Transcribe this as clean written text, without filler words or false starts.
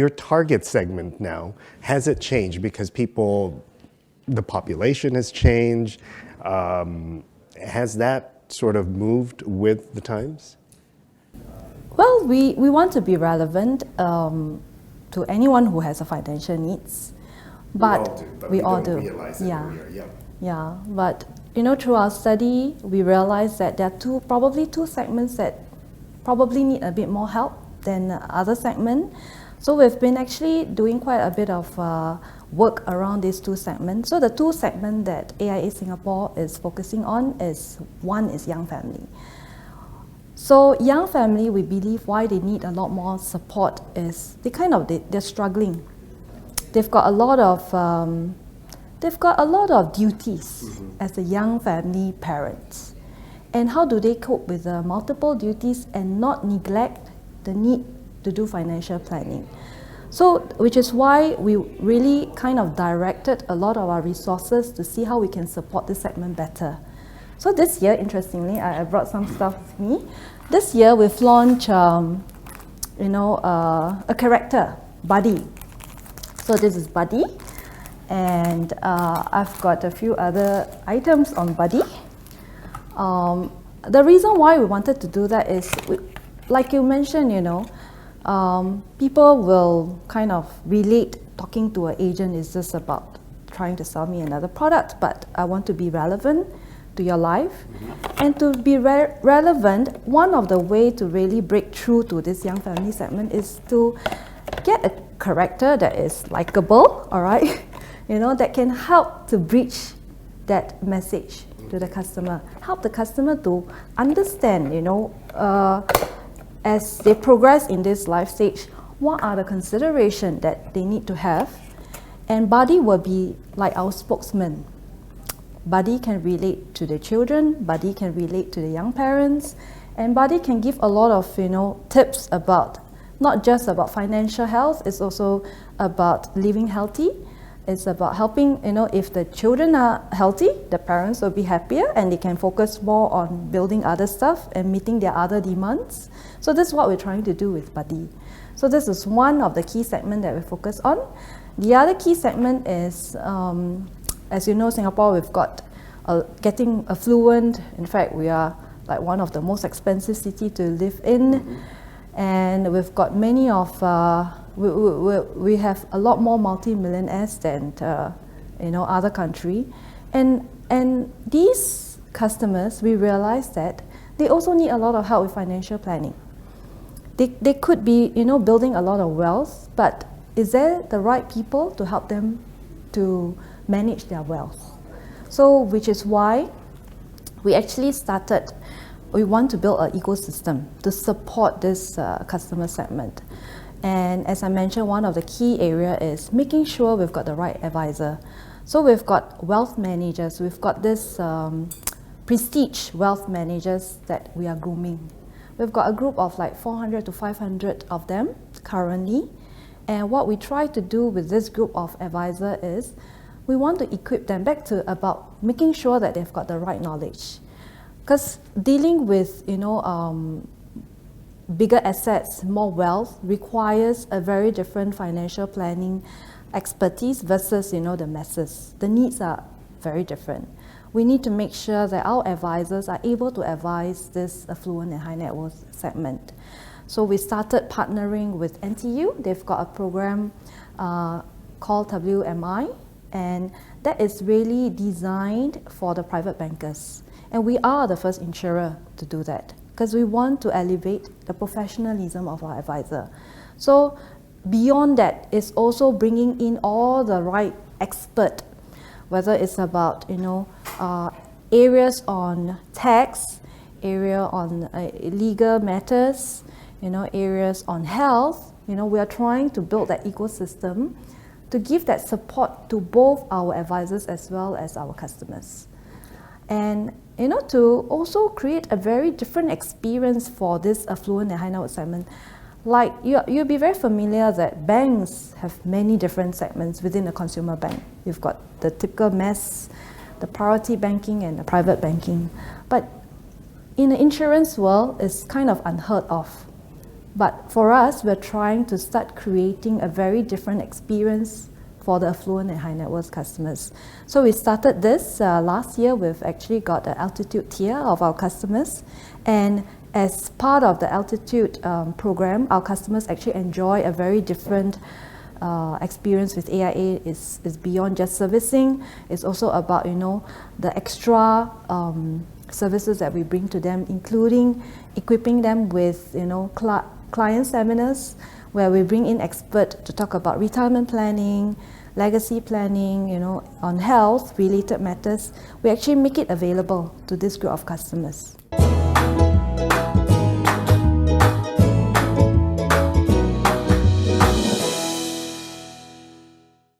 your target segment now, has it changed because the population has changed? Has that sort of moved with the times? Well, we want to be relevant to anyone who has a financial needs. But we all do. Realize that yeah. Yeah, but through our study, we realized that there are probably two segments that probably need a bit more help than other segment. So we've been actually doing quite a bit of work around these two segments. So the two segments that AIA Singapore is focusing on one is young family. So young family, we believe why they need a lot more support is they're struggling. They've got a lot of duties as a young family parents. And how do they cope with the multiple duties and not neglect the need to do financial planning? So, which is why we really kind of directed a lot of our resources to see how we can support this segment better. So this year, interestingly, I brought some stuff with me. This year, we've launched, a character, Buddy. So this is Buddy, and I've got a few other items on Buddy. The reason why we wanted to do that is, like you mentioned, people will kind of relate talking to an agent is just about trying to sell me another product, but I want to be relevant to your life. And to be relevant, one of the way to really break through to this young family segment is to get a character that is likable, all right, that can help to breach that message to the customer, help the customer to understand, as they progress in this life stage, what are the considerations that they need to have. And Buddy will be like our spokesman. Buddy can relate to the children, Buddy can relate to the young parents, and Buddy can give a lot of tips about not just about financial health, it's also about living healthy. It's about helping, if the children are healthy, the parents will be happier and they can focus more on building other stuff and meeting their other demands. So this is what we're trying to do with Buddy. So this is one of the key segments that we focus on. The other key segment is, as you know, Singapore, we've got getting affluent. In fact, we are like one of the most expensive cities to live in. And we've got many of, we have a lot more multi-millionaires than other country. And these customers, we realize that they also need a lot of help with financial planning. They could be building a lot of wealth, but is there the right people to help them to manage their wealth? So which is why we actually we want to build an ecosystem to support this customer segment. And as I mentioned, one of the key areas is making sure we've got the right advisor. So we've got wealth managers, we've got this prestige wealth managers that we are grooming. We've got a group of like 400 to 500 of them currently. And what we try to do with this group of advisors is we want to equip them back to about making sure that they've got the right knowledge. Because dealing with bigger assets, more wealth, requires a very different financial planning expertise versus the masses. The needs are very different. We need to make sure that our advisors are able to advise this affluent and high net worth segment. So we started partnering with NTU. They've got a program called WMI, and that is really designed for the private bankers. And we are the first insurer to do that because we want to elevate the professionalism of our advisor. So beyond that is also bringing in all the right expert, whether it's about areas on tax, area on legal matters, areas on health. We are trying to build that ecosystem to give that support to both our advisors as well as our customers. And to also create a very different experience for this affluent and high net worth segment. Like you'll be very familiar that banks have many different segments within a consumer bank. You've got the typical mass, the priority banking and the private banking. But in the insurance world, it's kind of unheard of But for us, we're trying to start creating a very different experience for the affluent and high net worth customers. So we started this last year. We've actually got an altitude tier of our customers, and as part of the altitude program, our customers actually enjoy a very different experience with AIA. Is beyond just servicing. It's also about the extra services that we bring to them, including equipping them with client seminars where we bring in experts to talk about retirement planning, legacy planning, on health related matters. We actually make it available to this group of customers.